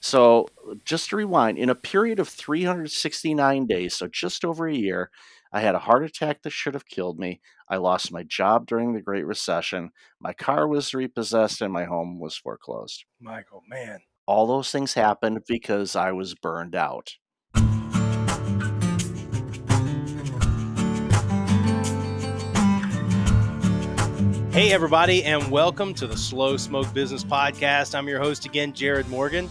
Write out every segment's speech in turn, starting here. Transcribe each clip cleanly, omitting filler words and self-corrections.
So, just to rewind, in a period of 369 days, so just over a year, I had a heart attack that should have killed me. I lost my job during the Great Recession. My car was repossessed and my home was foreclosed. Michael, man. All those things happened because I was burned out. Hey, everybody, and welcome to the Slow Smoke Business Podcast. I'm your host again, Jarrod Morgan.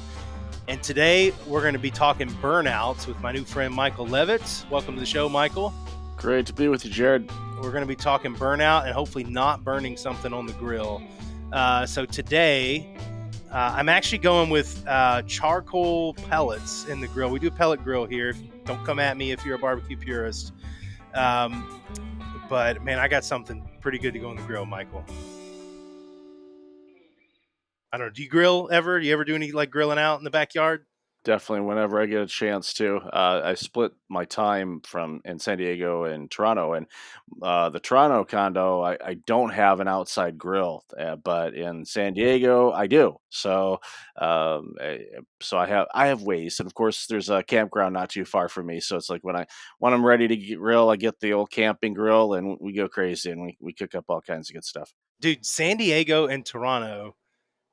And today we're going to be talking burnouts with my new friend, Michael Levitt. Welcome to the show, Michael. Great to be with you, Jarrod. We're going to be talking burnout and hopefully not burning something on the grill. So today, I'm actually going with charcoal pellets in the grill. We do a pellet grill here. Don't come at me if you're a barbecue purist. But man, I got something pretty good to go on the grill, Michael. I don't know. Do you grill ever? Do you ever do any like grilling out in the backyard? Definitely, whenever I get a chance to. I split my time from in San Diego and Toronto, and the Toronto condo, I don't have an outside grill, but in San Diego, I do. So I have ways, and of course, there's a campground not too far from me. So it's like when I'm ready to grill, I get the old camping grill, and we go crazy, and we cook up all kinds of good stuff. Dude, San Diego and Toronto,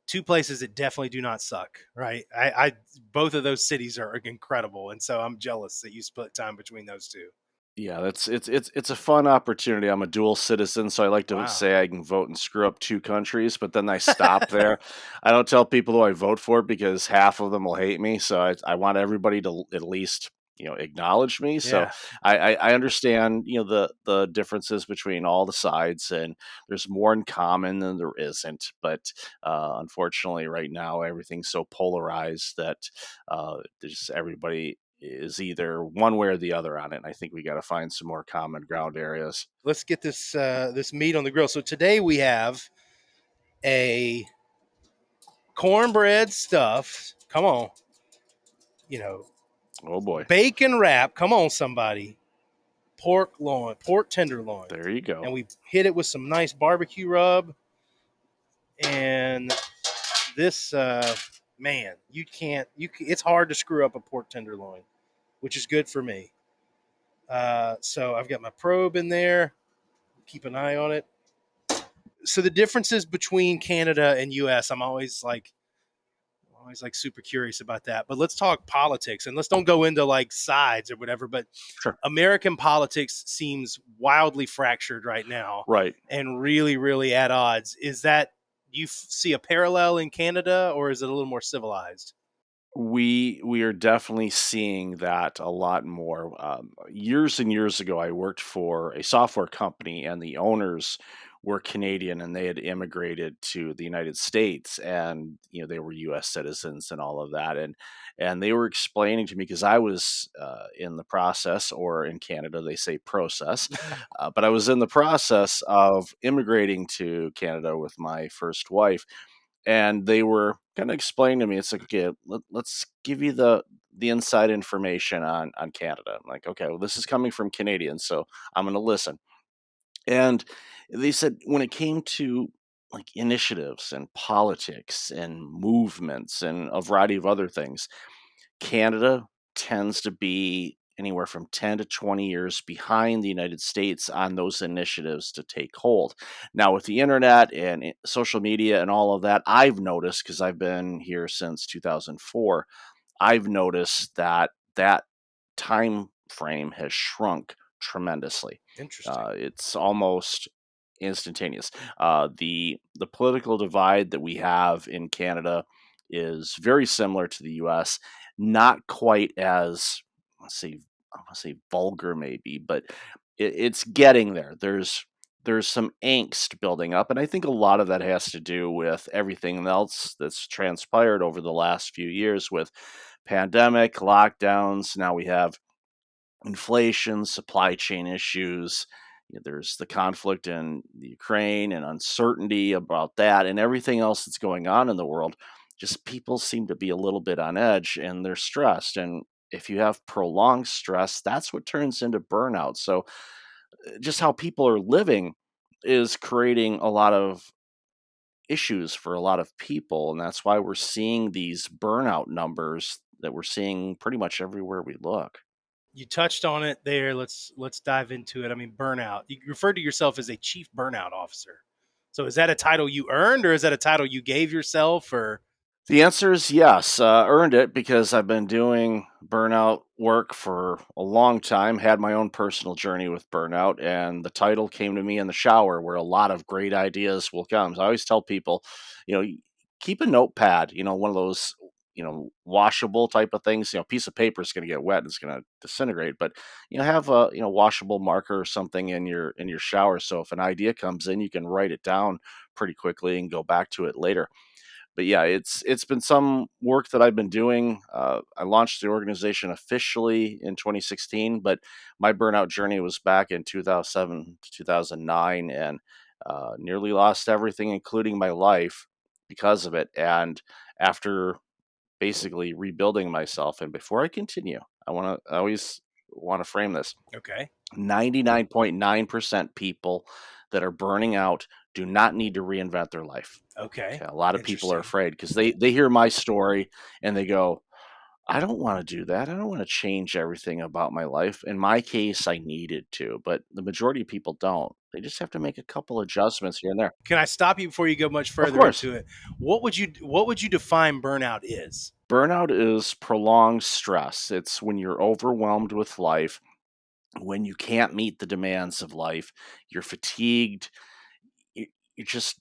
two places that definitely do not suck, right? I both of those cities are incredible, and so I'm jealous that you split time between those two. Yeah, it's a fun opportunity. I'm a dual citizen, so I like to Wow. say I can vote and screw up two countries, but then I stop there. I don't tell people who I vote for because half of them will hate me. So I want everybody to at least acknowledge me. So Yeah. I understand the differences between all the sides, and there's more in common than there isn't. But unfortunately, right now everything's so polarized that there's everybody is either one way or the other on it. And I think we got to find some more common ground areas. Let's get this meat on the grill. So today we have a cornbread stuffed. Come on, you know, Oh boy, bacon wrap. Come on, somebody. Pork tenderloin, there you and go. we hit it with some nice barbecue rub. And this, man, you can't. It's hard to screw up a pork tenderloin, which is good for me. So I've got my probe in there. Keep an eye on it. So the differences between Canada and U.S. I'm always like super curious about that. But let's talk politics and let's don't go into like sides or whatever. But Sure. American politics seems wildly fractured right now Right. and really, really at odds. Is that you see a parallel in Canada, or is it a little more civilized? We are definitely seeing that a lot more. Years and years ago, I worked for a software company, and the owners were Canadian, and they had immigrated to the United States, and they were U.S. citizens and all of that, and they were explaining to me because I was in the process, or in Canada they say process, but I was in the process of immigrating to Canada with my first wife, and they were kind of explaining to me, it's like, okay, let's give you the inside information on Canada. I'm like, okay, well, this is coming from Canadians, so I'm going to listen. And they said when it came to like initiatives and politics and movements and a variety of other things, Canada tends to be anywhere from 10 to 20 years behind the United States on those initiatives to take hold. Now, with the internet and social media and all of that, I've noticed, because I've been here since 2004, I've noticed that time frame has shrunk tremendously. Interesting. It's almost instantaneous. The political divide that we have in Canada is very similar to the U.S. Not quite as, let's say, I want to say vulgar, maybe, but it's getting there. There's some angst building up, and I think a lot of that has to do with everything else that's transpired over the last few years with pandemic, lockdowns. Now we have inflation, supply chain issues. There's the conflict in the Ukraine and uncertainty about that and everything else that's going on in the world. Just people seem to be a little bit on edge and they're stressed. And if you have prolonged stress, that's what turns into burnout. So, just how people are living is creating a lot of issues for a lot of people, and that's why we're seeing these burnout numbers that we're seeing pretty much everywhere we look. You touched on it there. Let's dive into it. I mean, burnout. You referred to yourself as a chief burnout officer. So is that a title you earned, or is that a title you gave yourself? Or The answer is yes. Earned it because I've been doing burnout work for a long time, had my own personal journey with burnout, and the title came to me in the shower where a lot of great ideas will come. So I always tell people, keep a notepad, one of those, washable type of things. Piece of paper is going to get wet and it's going to disintegrate, but have a, washable marker or something in your shower. So if an idea comes in, you can write it down pretty quickly and go back to it later. But yeah, it's been some work that I've been doing. I launched the organization officially in 2016, but my burnout journey was back in 2007 to 2009, and nearly lost everything, including my life, because of it. And after basically rebuilding myself, and before I continue, I always want to frame this: okay, 99.9% people that are burning out do not need to reinvent their life. okay, Okay, a lot of people are interesting. afraid because they hear my story and they go, "I don't wanna do that. I don't wanna change everything about my life." In my case, I needed to, but the majority of people don't. They just have to make a couple adjustments here and there. Can I stop you before you go much Of further course, into it? What would you define burnout is? burnout is prolonged stress. It's when you're overwhelmed with life, when you can't meet the demands of life, you're fatigued, you're just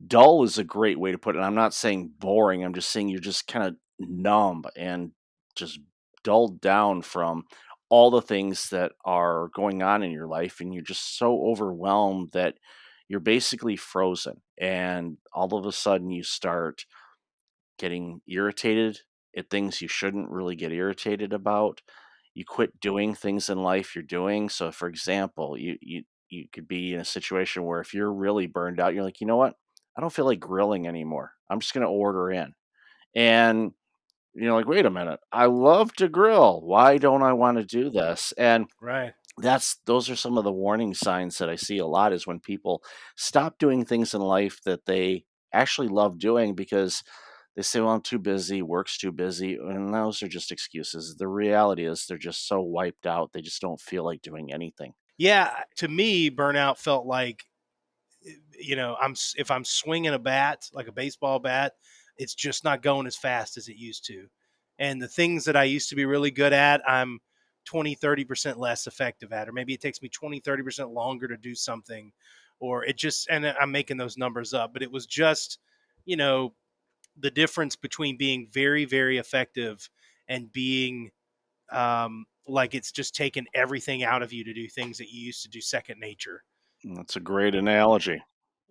dull is a great way to put it. I'm not saying boring. I'm just saying you're just kind of numb and just dulled down from all the things that are going on in your life. And you're just so overwhelmed that you're basically frozen. And all of a sudden, you start getting irritated at things you shouldn't really get irritated about. You quit doing things in life you're doing. So, for example, you could be in a situation where if you're really burned out, you're like, you know what? I don't feel like grilling anymore. I'm just going to order in. And you're like, wait a minute. I love to grill. Why don't I want to do this? And Right. those are some of the warning signs that I see a lot is when people stop doing things in life that they actually love doing because they say, well, I'm too busy, work's too busy. And those are just excuses. The reality is they're just so wiped out, they just don't feel like doing anything. Yeah. To me, burnout felt like, if I'm swinging a bat like a baseball bat, it's just not going as fast as it used to. And the things that I used to be really good at, I'm 20-30% less effective at, or maybe it takes me 20-30% longer to do something, or it just, and I'm making those numbers up, but it was just, you know, the difference between being very, very effective and being like it's just taken everything out of you to do things that you used to do second nature. And that's a great analogy.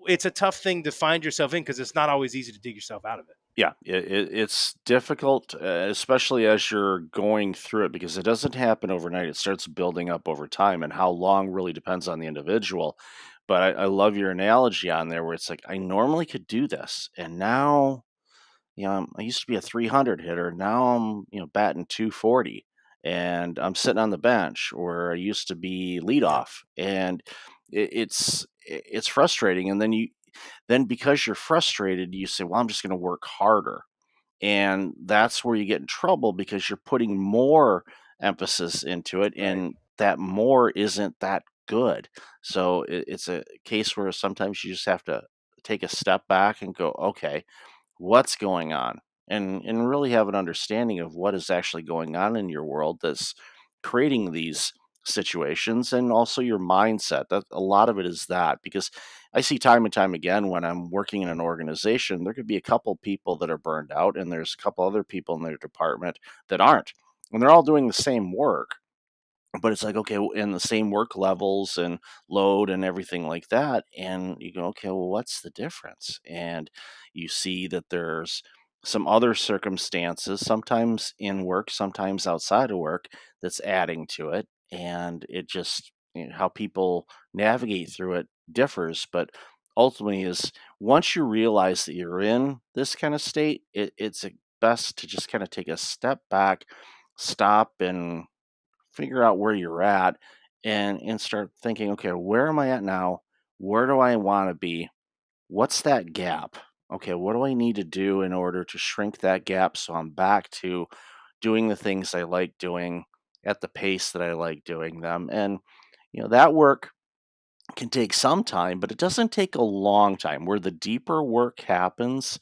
It's a tough thing to find yourself in because it's not always easy to dig yourself out of it. Yeah, it's difficult, especially as you're going through it because it doesn't happen overnight. It starts building up over time, and how long really depends on the individual. But I love your analogy on there where it's like, I normally could do this, and now I used to be a 300 hitter. Now I'm, batting 240 and I'm sitting on the bench, or I used to be Yep. leadoff. And it's frustrating. And then because you're frustrated, you say, well, I'm just going to work harder. And that's where you get in trouble because you're putting more emphasis into it. Right. And that more isn't that good. So it's a case where sometimes you just have to take a step back and go, okay, what's going on, and really have an understanding of what is actually going on in your world that's creating these situations, and also your mindset. That a lot of it is that, because I see time and time again when I'm working in an organization, there could be a couple people that are burned out and there's a couple other people in their department that aren't, and they're all doing the same work, but it's like, okay, in the same work levels and load and everything like that. And you go, okay, well, what's the difference? And you see that there's some other circumstances, sometimes in work, sometimes outside of work, that's adding to it. And it just, how people navigate through it differs. But ultimately, is once you realize that you're in this kind of state, it's best to just kind of take a step back, stop, and figure out where you're at, and start thinking, okay, where am I at now? Where do I want to be? what's that gap? Okay, what do I need to do in order to shrink that gap so I'm back to doing the things I like doing at the pace that I like doing them? And, that work can take some time, but it doesn't take a long time. Where the deeper work happens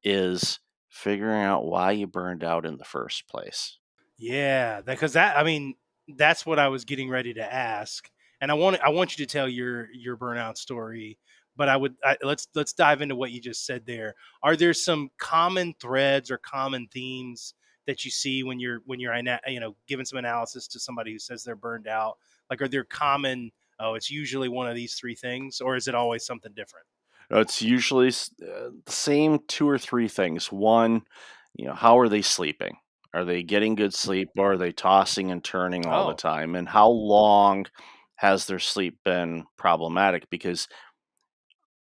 is figuring out why you burned out in the first place. Yeah, because that I mean, that's what I was getting ready to ask, and I want you to tell your burnout story. But let's dive into what you just said there. Are there some common threads or common themes that you see when you're giving some analysis to somebody who says they're burned out? Like, are there common? Oh, it's usually one of these three things, or is it always something different? It's usually the same two or three things. One, how are they sleeping? Are they getting good sleep or are they tossing and turning all the Oh, time? And how long has their sleep been problematic? Because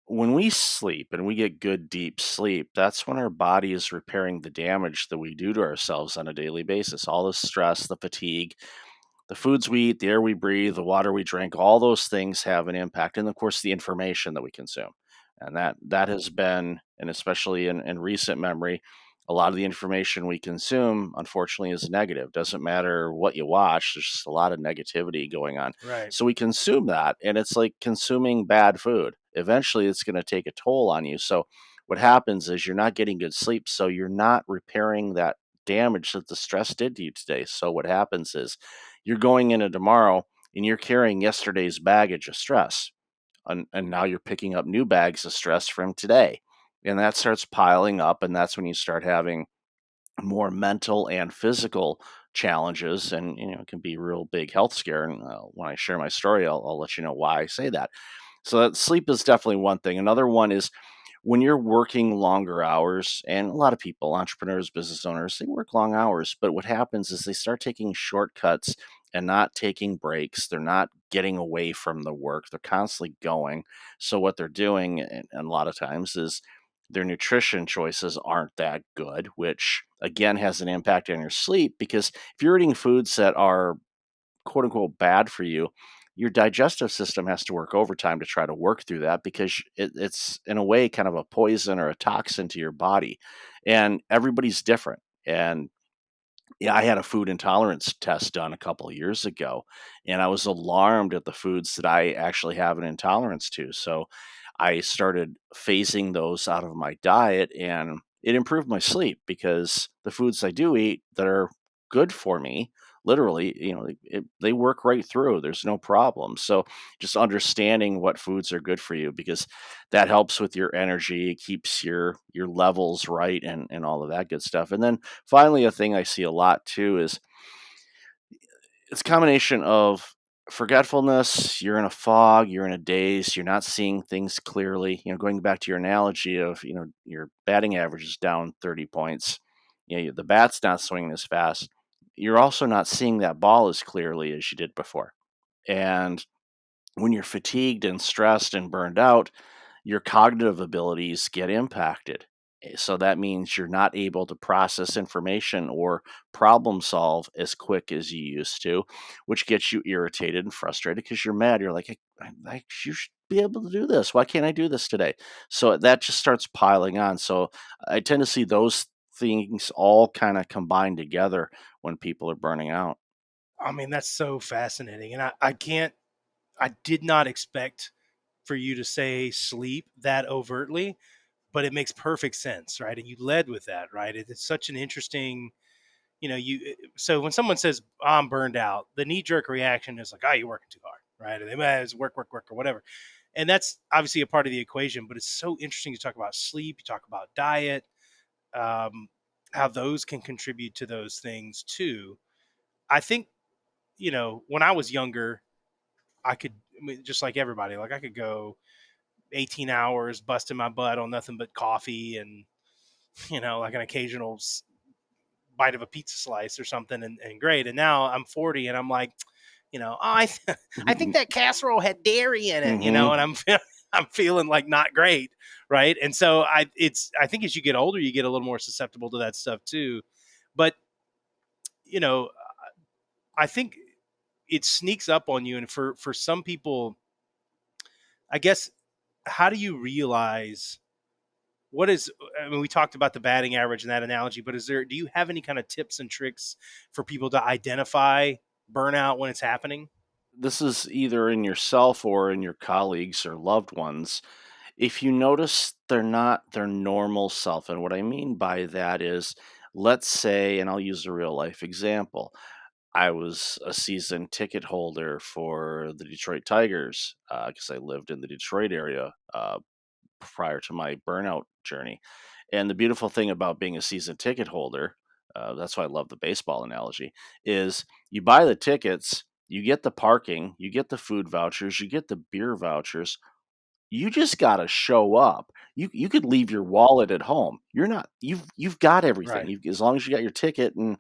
when we sleep and we get good deep sleep, that's when our body is repairing the damage that we do to ourselves on a daily basis. All the stress, the fatigue, the foods we eat, the air we breathe, the water we drink, all those things have an impact. And of course, the information that we consume. And that has been, and especially in recent memory, a lot of the information we consume, unfortunately, is negative. Doesn't matter what you watch, there's just a lot of negativity going on. right. So we consume that, and it's like consuming bad food. Eventually, it's going to take a toll on you. So what happens is you're not getting good sleep, so you're not repairing that damage that the stress did to you today. So what happens is you're going into tomorrow and you're carrying yesterday's baggage of stress. And now you're picking up new bags of stress from today. And that starts piling up. And that's when you start having more mental and physical challenges. And, it can be a real big health scare. And when I share my story, I'll let you know why I say that. So that sleep is definitely one thing. Another one is when you're working longer hours, and a lot of people, entrepreneurs, business owners, they work long hours, but what happens is they start taking shortcuts and not taking breaks. They're not getting away from the work. They're constantly going. So what they're doing, and a lot of times, is their nutrition choices aren't that good, which again has an impact on your sleep because if you're eating foods that are quote unquote bad for you, your digestive system has to work overtime to try to work through that because it's in a way kind of a poison or a toxin to your body. And everybody's different. And yeah, I had a food intolerance test done a couple of years ago, and I was alarmed at the foods that I actually have an intolerance to. So I started phasing those out of my diet, and it improved my sleep because the foods I do eat that are good for me, literally, they work right through. There's no problem. So just understanding what foods are good for you because that helps with your energy, it keeps your levels right, and all of that good stuff. And then finally, a thing I see a lot too is it's a combination of forgetfulness, you're in a fog, you're in a daze, you're not seeing things clearly. Going back to your analogy of, your batting average is down 30 points. The bat's not swinging as fast. You're also not seeing that ball as clearly as you did before. And when you're fatigued and stressed and burned out, your cognitive abilities get impacted. So that means you're not able to process information or problem solve as quick as you used to, which gets you irritated and frustrated because you're mad. You're like, you should be able to do this. Why can't I do this today? So that just starts piling on. So I tend to see those things all kind of combine together when people are burning out. I mean, that's so fascinating, and I can't. I did not expect for you to say sleep that overtly, but it makes perfect sense, right? And you led with that, right? It's such an interesting, so when someone says I'm burned out, the knee jerk reaction is like, oh, you're working too hard, right? And they might it's work, work, work, or whatever. And that's obviously a part of the equation, but it's so interesting to talk about sleep, you talk about diet, um, how those can contribute to those things too. I think, when I was younger, I mean, just like everybody, like I could go 18 hours busting my butt on nothing but coffee and, like an occasional bite of a pizza slice or something and great. And now I'm 40 and I'm like, oh, I think that casserole had dairy in it, Hmm. and I'm feeling like not great. Right. And so I think as you get older, you get a little more susceptible to that stuff too. But, you know, I think it sneaks up on you. And for some people, I guess how do you realize what is, I mean, we talked about the batting average in that analogy, but do you have any kind of tips and tricks for people to identify burnout when it's happening? This is either in yourself or in your colleagues or loved ones. If you notice they're not their normal self, and what I mean by that is, let's say, and I'll use a real life example. I was a season ticket holder for the Detroit Tigers because I lived in the Detroit area prior to my burnout journey. And the beautiful thing about being a season ticket holder, that's why I love the baseball analogy, is you buy the tickets, you get the parking, you get the food vouchers, you get the beer vouchers. You just got to show up. You could leave your wallet at home. You've got everything. Right. As long as you got your ticket and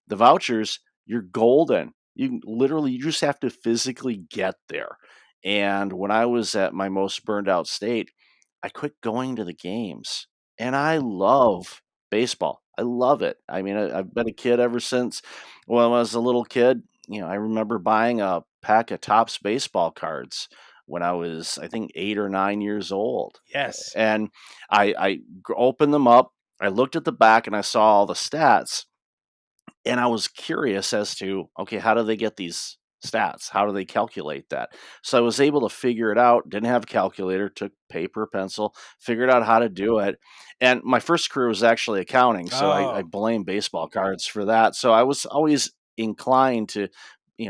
the vouchers, you're golden. You just have to physically get there. And when I was at my most burned out state, I quit going to the games. And I love baseball. I love it. I mean, I've been a kid ever since when I was a little kid. I remember buying a pack of Topps baseball cards when I was, I think, 8 or 9 years old. Yes. And I opened them up. I looked at the back and I saw all the stats, and I was curious as to, okay, how do they get these stats? How do they calculate that? So I was able to figure it out. Didn't have a calculator, took paper, pencil, figured out how to do it. And my first career was actually accounting. So I Oh, blame baseball cards for that. So I was always inclined to,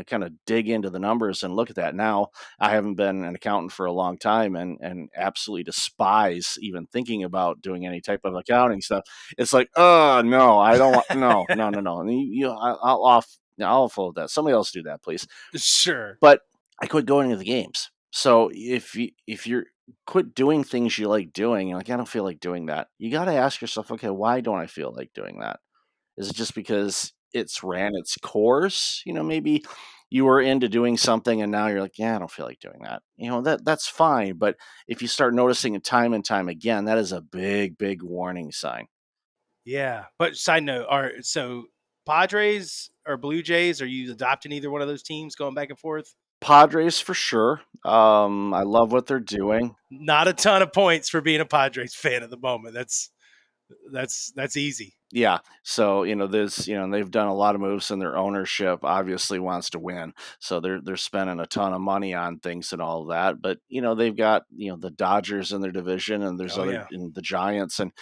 kind of dig into the numbers and look at that. Now I haven't been an accountant for a long time and absolutely despise even thinking about doing any type of accounting stuff. It's like, oh no, I don't want, no, no, no, no. And I'll follow that. Somebody else do that, please. sure. But I quit going to the games. So if you're quit doing things you like doing, you're like, I don't feel like doing that. You got to ask yourself, okay, why don't I feel like doing that? Is it just because it's ran its course? Maybe you were into doing something and now you're like, yeah, I don't feel like doing that. That's fine. But if you start noticing it time and time again, that is a big, big warning sign. Yeah. But side note, Padres or Blue Jays, are you adopting either one of those teams going back and forth? Padres for sure. I love what they're doing. Not a ton of points for being a Padres fan at the moment. That's easy. Yeah. So, there's, they've done a lot of moves and their ownership obviously wants to win. So they're spending a ton of money on things and all of that. But, they've got, the Dodgers in their division and there's Oh other yeah, in the Giants and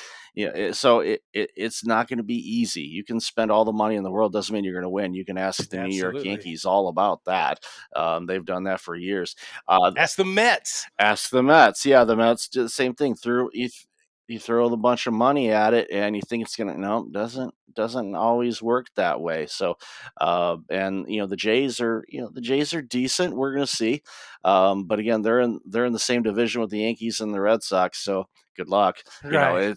so it's not going to be easy. You can spend all the money in the world, doesn't mean you're going to win. You can ask the New York absolutely. Yankees all about that. They've done that for years. That's the Mets. Ask the Mets. Yeah, the Mets do the same thing. You throw a bunch of money at it, and you think it's gonna. No, doesn't always work that way. So, and the Jays are decent. We're gonna see, but again, they're in the same division with the Yankees and the Red Sox. So good luck. Right.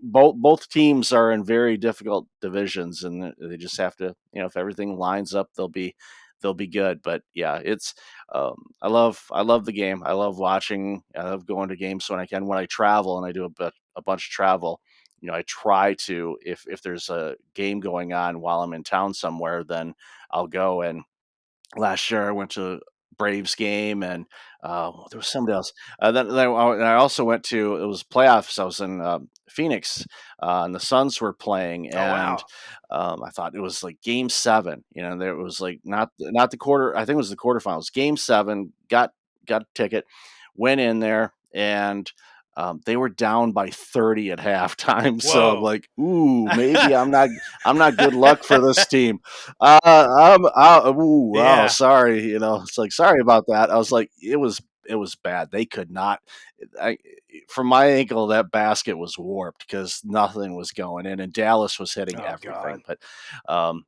Both teams are in very difficult divisions, and they just have to. If everything lines up, they'll be good. But yeah, I love the game. I love watching. I love going to games when I can. When I travel and I do a bunch of travel, I try to if there's a game going on while I'm in town somewhere, then I'll go. And last year I went to Braves game and there was somebody else. Then I also went to it was playoffs. I was in Phoenix and the Suns were playing Oh and wow. I thought it was like Game 7. There was like not the quarter. I think it was the quarterfinals. Game 7. Got a ticket. Went in there and. They were down by 30 at halftime, so I'm Whoa. like, "Ooh, maybe I'm not good luck for this team." Ooh, wow, Yeah. sorry. It's like, sorry about that. I was like, it was bad. They could not. I, from my ankle, that basket was warped because nothing was going in, and Dallas was hitting Oh God. everything. But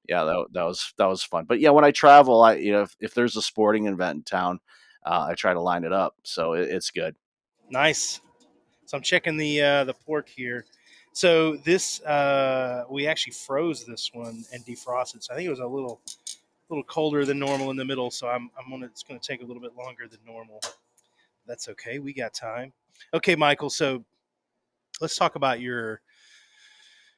yeah, that was fun. But yeah, when I travel, if there's a sporting event in town, I try to line it up, so it's good. Nice. So I'm checking the port here. So this we actually froze this one and defrosted. So I think it was a little colder than normal in the middle. So it's gonna take a little bit longer than normal. That's okay. We got time. Okay, Michael. So let's talk about your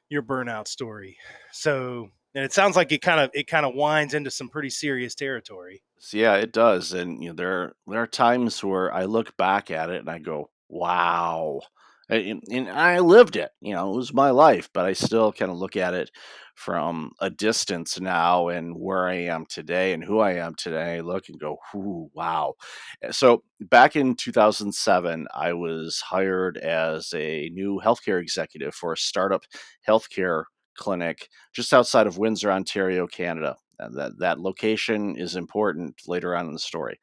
burnout story. So And it sounds like it kind of winds into some pretty serious territory. So, yeah, it does, and there are times where I look back at it and I go, "Wow," and I lived it. It was my life, but I still kind of look at it from a distance now, and where I am today and who I am today. I look and go, "Ooh, wow." So back in 2007, I was hired as a new healthcare executive for a startup healthcare clinic just outside of Windsor, Ontario, Canada. That location is important later on in the story.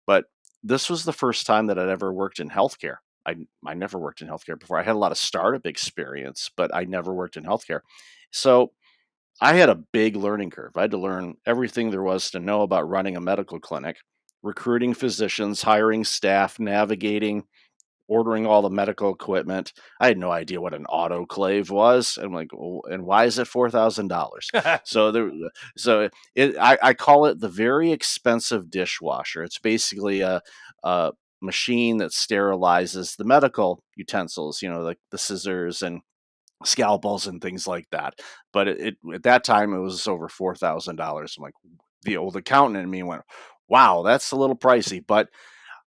But this was the first time that I'd ever worked in healthcare. I never worked in healthcare before. I had a lot of startup experience, but I never worked in healthcare. So I had a big learning curve. I had to learn everything there was to know about running a medical clinic, recruiting physicians, hiring staff, navigating, ordering all the medical equipment. I had no idea what an autoclave was. I'm like, "Oh, and why is it $4,000?" So there, I call it the very expensive dishwasher. It's basically a machine that sterilizes the medical utensils, like the scissors and scalpels and things like that. But at that time it was over $4,000. I'm like, the old accountant in me went, "Wow, that's a little pricey." But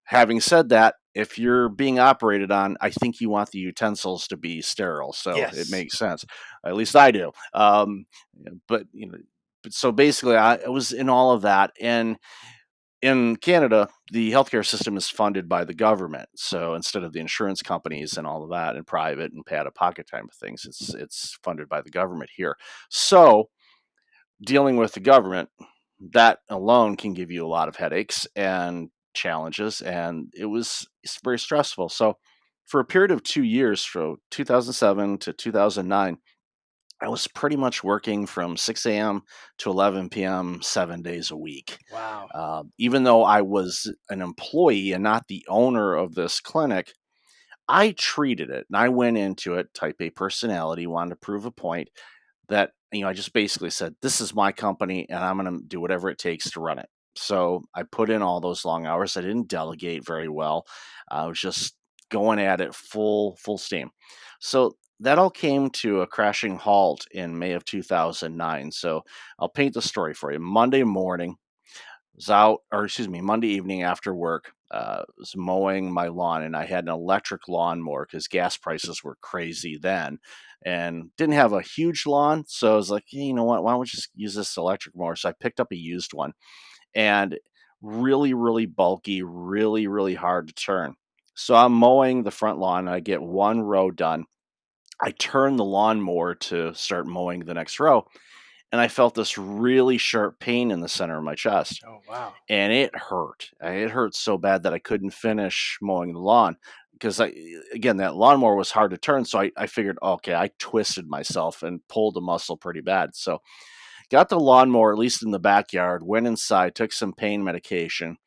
having said that, if you're being operated on, I think you want the utensils to be sterile, so it Yes. makes sense. At least I do. But so basically, I was in all of that, and in Canada, the healthcare system is funded by the government. So instead of the insurance companies and all of that, and private and pay out of pocket type of things, it's funded by the government here. So dealing with the government, that alone can give you a lot of headaches and challenges, and it's very stressful. So for a period of 2 years, from 2007 to 2009, I was pretty much working from 6 a.m. to 11 p.m. 7 days a week. Wow. Even though I was an employee and not the owner of this clinic, I treated it and I went into it type A personality, wanted to prove a point that, I just basically said, "This is my company and I'm going to do whatever it takes to run it." So I put in all those long hours. I didn't delegate very well. I was just going at it full steam. So that all came to a crashing halt in May of 2009. So I'll paint the story for you. Monday morning, was out, or excuse me, Monday evening after work, was mowing my lawn, and I had an electric lawnmower because gas prices were crazy then, and didn't have a huge lawn, so I was like, "Hey, you know what? Why don't we just use this electric mower?" So I picked up a used one, and really, really bulky, really, really hard to turn. So I'm mowing the front lawn, and I get one row done. I turn the lawnmower to start mowing the next row, and I felt this really sharp pain in the center of my chest, Oh wow. and it hurt. It hurt so bad that I couldn't finish mowing the lawn because again, that lawnmower was hard to turn. So I figured, okay, I twisted myself and pulled a muscle pretty bad. So got the lawnmower, at least in the backyard, went inside, took some pain medication.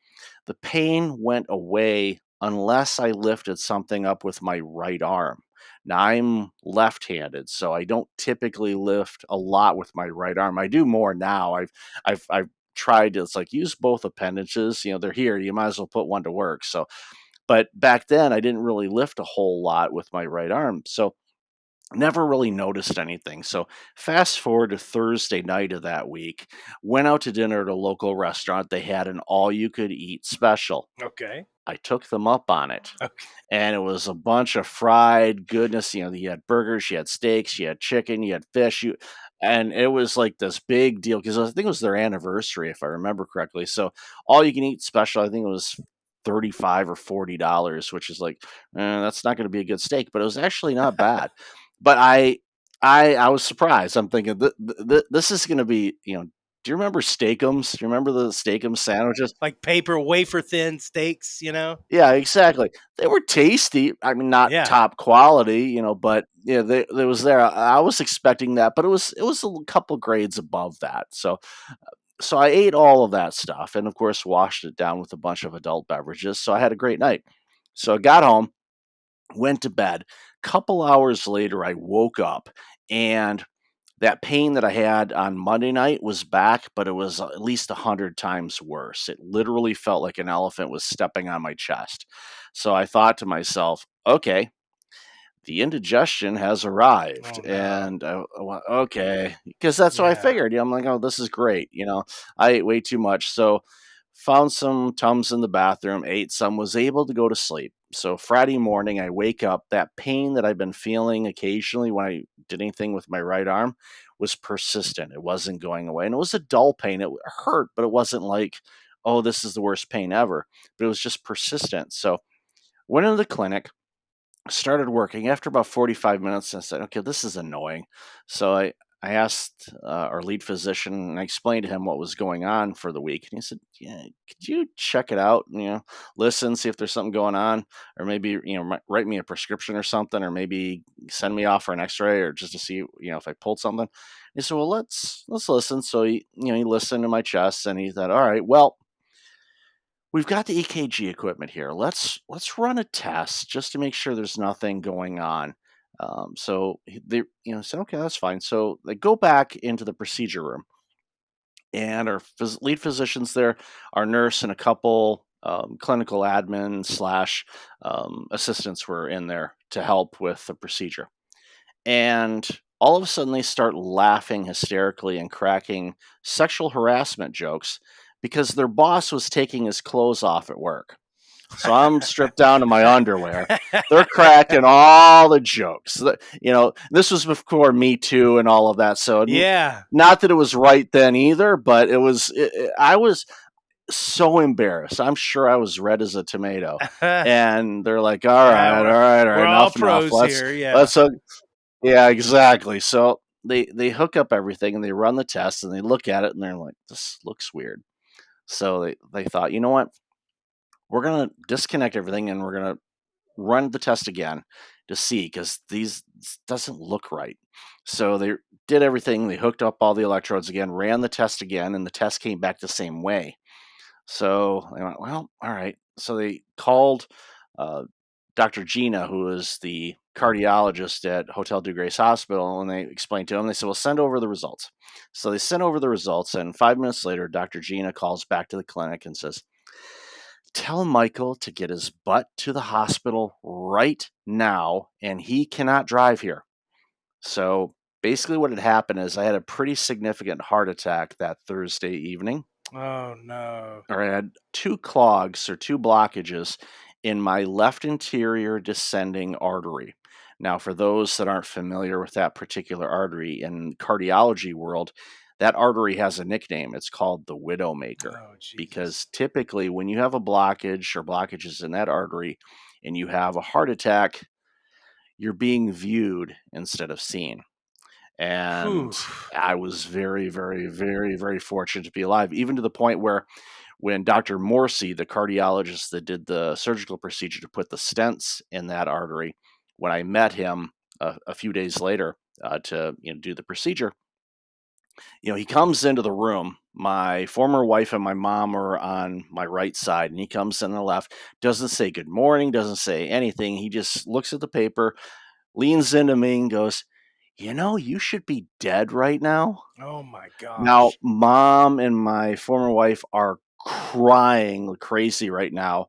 The pain went away unless I lifted something up with my right arm. Now I'm left-handed, so I don't typically lift a lot with my right arm. I do more now. I've tried to, it's like, use both appendages. They're here. You might as well put one to work. So, but back then I didn't really lift a whole lot with my right arm. So never really noticed anything. So fast forward to Thursday night of that week, went out to dinner at a local restaurant. They had an all you could eat special. Okay. I took them up on it. Okay. And it was a bunch of fried goodness. You had burgers, you had steaks, you had chicken, you had fish. And it was like this big deal because I think it was their anniversary, if I remember correctly. So all you can eat special, I think it was 35 or $40, which is like, that's not going to be a good steak, but it was actually not bad. But I was surprised. I'm thinking this is going to be, do you remember Steakums? Do you remember the Steakums sandwiches? Like paper wafer thin steaks. Yeah, exactly. They were tasty. I mean, not Yeah. top quality, but yeah, they was there. I was expecting that, but it was couple grades above that. So I ate all of that stuff, and of course washed it down with a bunch of adult beverages. So I had a great night. So I got home, went to bed. Couple hours later, I woke up, and that pain that I had on Monday night was back, but it was at least 100 times worse. It literally felt like an elephant was stepping on my chest. So I thought to myself, okay, the indigestion has arrived. Oh no. And I went, okay, because that's what I Yeah. figured. I'm like, oh, this is great. I ate way too much. So found some Tums in the bathroom, ate some, was able to go to sleep. So Friday morning, I wake up. That pain that I've been feeling occasionally when I did anything with my right arm was persistent. It wasn't going away. And it was a dull pain. It hurt, but it wasn't like, oh, this is the worst pain ever. But it was just persistent. So went into the clinic, started working. After about 45 minutes, I said, okay, this is annoying. So I asked our lead physician, and I explained to him what was going on for the week. And he said, yeah, could you check it out? Listen, see if there's something going on, or maybe, write me a prescription or something, or maybe send me off for an x-ray, or just to see, if I pulled something. He said, well, let's listen. So he listened to my chest, and he thought, all right, well, we've got the EKG equipment here. Let's run a test just to make sure there's nothing going on. So they said, okay, that's fine. So they go back into the procedure room, and our lead physicians there, our nurse, and a couple clinical admin slash assistants were in there to help with the procedure. And all of a sudden, they start laughing hysterically and cracking sexual harassment jokes because their boss was taking his clothes off at work. So I'm stripped down to my underwear. They're cracking all the jokes. This was before Me Too and all of that. So Yeah. not that it was right then either, but it was. I was so embarrassed. I'm sure I was red as a tomato. And they're like, "All Yeah, right, all right, all right, we're all enough. pros Let's here. Yeah. let's yeah, exactly. So they hook up everything and they run the test and they look at it and they're like, this looks weird. So they thought, you know what? We're gonna disconnect everything and we're gonna run the test again to see because this doesn't look right. So they did everything. They hooked up all the electrodes again, ran the test again, and the test came back the same way. So they went, well, all right. So they called uh, Dr. Gina, who is the cardiologist at Hotel de Grace Hospital, and they explained to him, they said, well, send over the results. So they sent over the results, and 5 minutes later, Dr. Gina calls back to the clinic and says, tell Michael to get his butt to the hospital right now, and he cannot drive here. So basically, what had happened is I had a pretty significant heart attack that Thursday evening. Oh no. Or I had two clogs or two blockages in my left anterior descending artery. Now, for those that aren't familiar with that particular artery in cardiology world, that artery has a nickname. It's called the Widowmaker Oh Jesus. because typically when you have a blockage or blockages in that artery and you have a heart attack, you're being viewed instead of seen. Whew. And I was very, very, very, very fortunate to be alive, even to the point where when Dr. Morrissey, the cardiologist that did the surgical procedure to put the stents in that artery, when I met him a few days later to do the procedure, he comes into the room. My former wife and my mom are on my right side, and he comes in the left. Doesn't say good morning, doesn't say anything. He just looks at the paper, leans into me, and goes, you should be dead right now. Oh my Now, gosh. mom and my former wife are crying like crazy right now.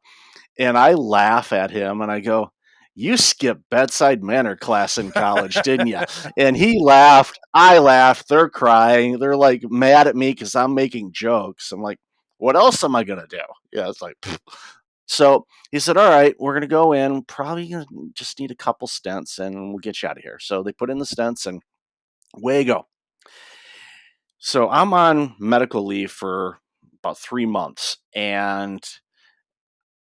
And I laugh at him and I go, you skipped bedside manner class in college, didn't you? And he laughed. I laughed. They're crying. They're like mad at me because I'm making jokes. I'm like, what else am I going to do? Yeah, it's like, pfft. So he said, all right, we're going to go in. Probably gonna just need a couple stents and we'll get you out of here. So they put in the stents and away you go. So I'm on medical leave for about 3 months. And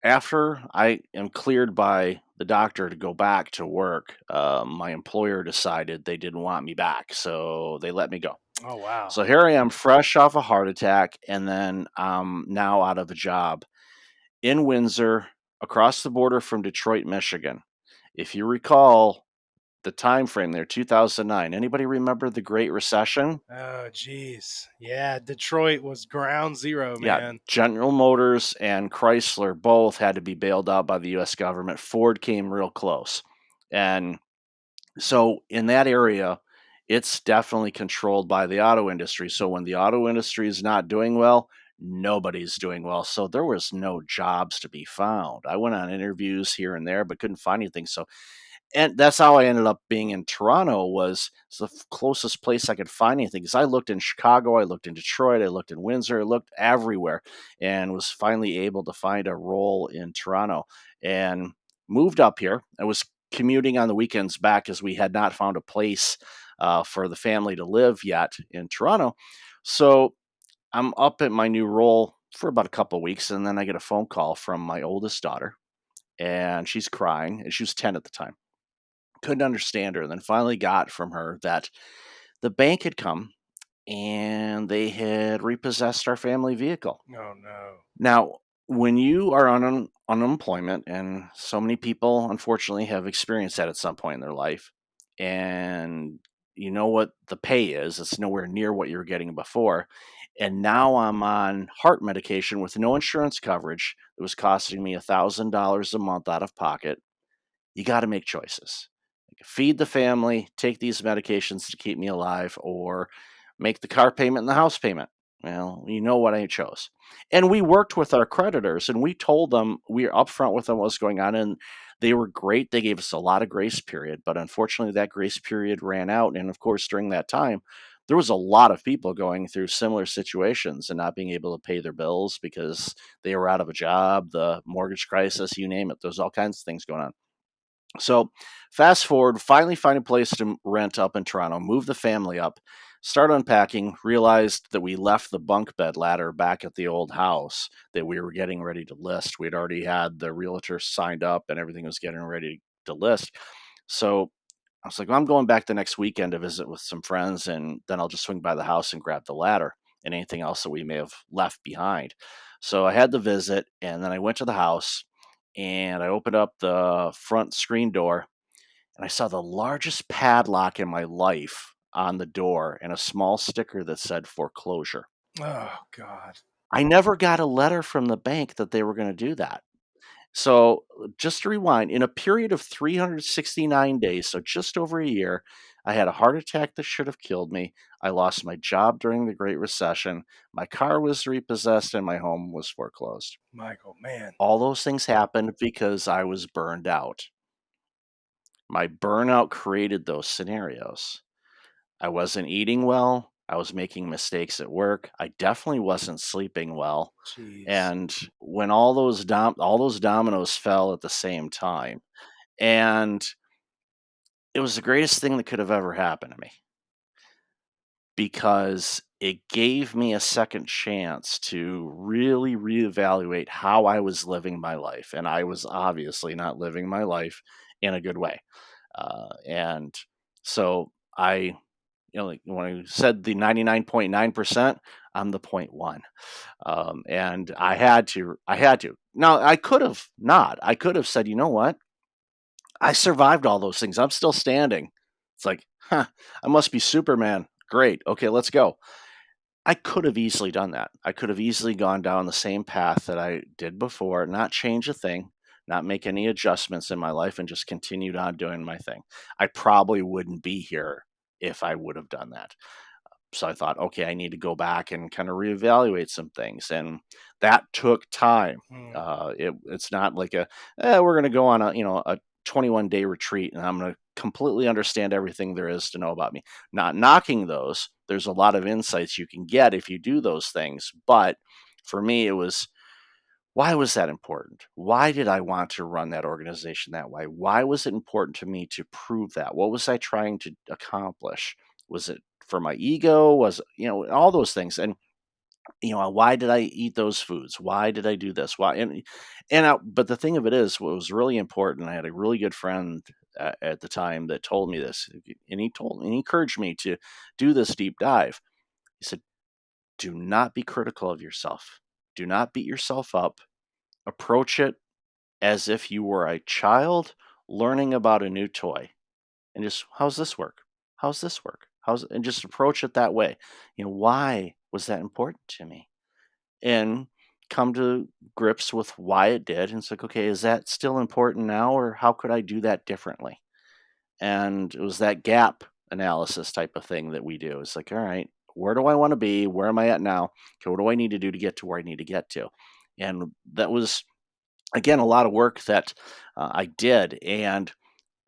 after I am cleared by the doctor to go back to work, my employer decided they didn't want me back. So they let me go. Oh wow. So here I am, fresh off a heart attack, and then I'm now out of a job in Windsor, across the border from Detroit, Michigan. If you recall the time frame there, 2009, anybody remember the Great Recession? Oh geez. Yeah, Detroit was ground zero, Yeah, man. General Motors and Chrysler both had to be bailed out by the US government. Ford came real close. And so in that area, it's definitely controlled by the auto industry. So when the auto industry is not doing well, nobody's doing well. So there was no jobs to be found. I went on interviews here and there, but couldn't find anything. So and that's how I ended up being in Toronto. Was it's the closest place I could find anything. Because I looked in Chicago, I looked in Detroit, I looked in Windsor, I looked everywhere, and was finally able to find a role in Toronto. And moved up here. I was commuting on the weekends back, as we had not found a place for the family to live yet in Toronto. So I'm up at my new role for about a couple of weeks, and then I get a phone call from my oldest daughter, and she's crying, and she was 10 at the time. Couldn't understand her, and then finally got from her that the bank had come and they had repossessed our family vehicle. Oh no. Now, when you are on unemployment, and so many people unfortunately have experienced that at some point in their life, and you know what the pay is, it's nowhere near what you were getting before. And now I'm on heart medication with no insurance coverage. It was costing me $1,000 a month out of pocket. You got to make choices. Feed the family, take these medications to keep me alive, or make the car payment and the house payment. Well, you know what I chose. And we worked with our creditors, and we told them, we were upfront with them what was going on, and they were great. They gave us a lot of grace period, but unfortunately that grace period ran out. And of course, during that time, there was a lot of people going through similar situations and not being able to pay their bills because they were out of a job, the mortgage crisis, you name it. There's all kinds of things going on. So, fast forward, finally find a place to rent up in Toronto, move the family up, start unpacking, realized that we left the bunk bed ladder back at the old house that we were getting ready to list. We'd already had the realtor signed up and everything was getting ready to list. So, I was like, well, I'm going back the next weekend to visit with some friends, and then I'll just swing by the house and grab the ladder and anything else that we may have left behind. So I had the visit, and then I went to the house, and I opened up the front screen door, and I saw the largest padlock in my life on the door and a small sticker that said foreclosure. Oh God. I never got a letter from the bank that they were going to do that. So, just to rewind, in a period of 369 days, so just over a year, I had a heart attack that should have killed me. I lost my job during the Great Recession. My car was repossessed and my home was foreclosed. Michael, man. All those things happened because I was burned out. My burnout created those scenarios. I wasn't eating well. I was making mistakes at work. I definitely wasn't sleeping well. Jeez. And when all those dominoes fell at the same time, and it was the greatest thing that could have ever happened to me, because it gave me a second chance to really reevaluate how I was living my life, and I was obviously not living my life in a good way. And so like when I said the 99.9%, I'm the point one. And I had to. Now I could have not. I could have said, you know what? I survived all those things. I'm still standing. It's like, huh, I must be Superman. Great. Okay, let's go. I could have easily done that. I could have easily gone down the same path that I did before, not change a thing, not make any adjustments in my life, and just continued on doing my thing. I probably wouldn't be here if I would have done that. So I thought, okay, I need to go back and kind of reevaluate some things, and that took time. Hmm. It's not like we're going to go on a 21-day retreat, and I'm going to completely understand everything there is to know about me. Not knocking those. There's a lot of insights you can get if you do those things, but for me, it was, why was that important? Why did I want to run that organization that way? Why was it important to me to prove that? What was I trying to accomplish? Was it for my ego? Was all those things? And why did I eat those foods? Why did I do this? Why? But the thing of it is, what was really important, I had a really good friend at the time that told me this, and he encouraged me to do this deep dive. He said, "Do not be critical of yourself. Do not beat yourself up. Approach it as if you were a child learning about a new toy, and just, how's this work? How's this work? And just approach it that way. Why was that important to me? And come to grips with why it did. And it's like, okay, is that still important now, or how could I do that differently? And it was that gap analysis type of thing that we do. It's like, all right, where do I want to be? Where am I at now? Okay, what do I need to do to get to where I need to get to? And that was, again, a lot of work that I did. And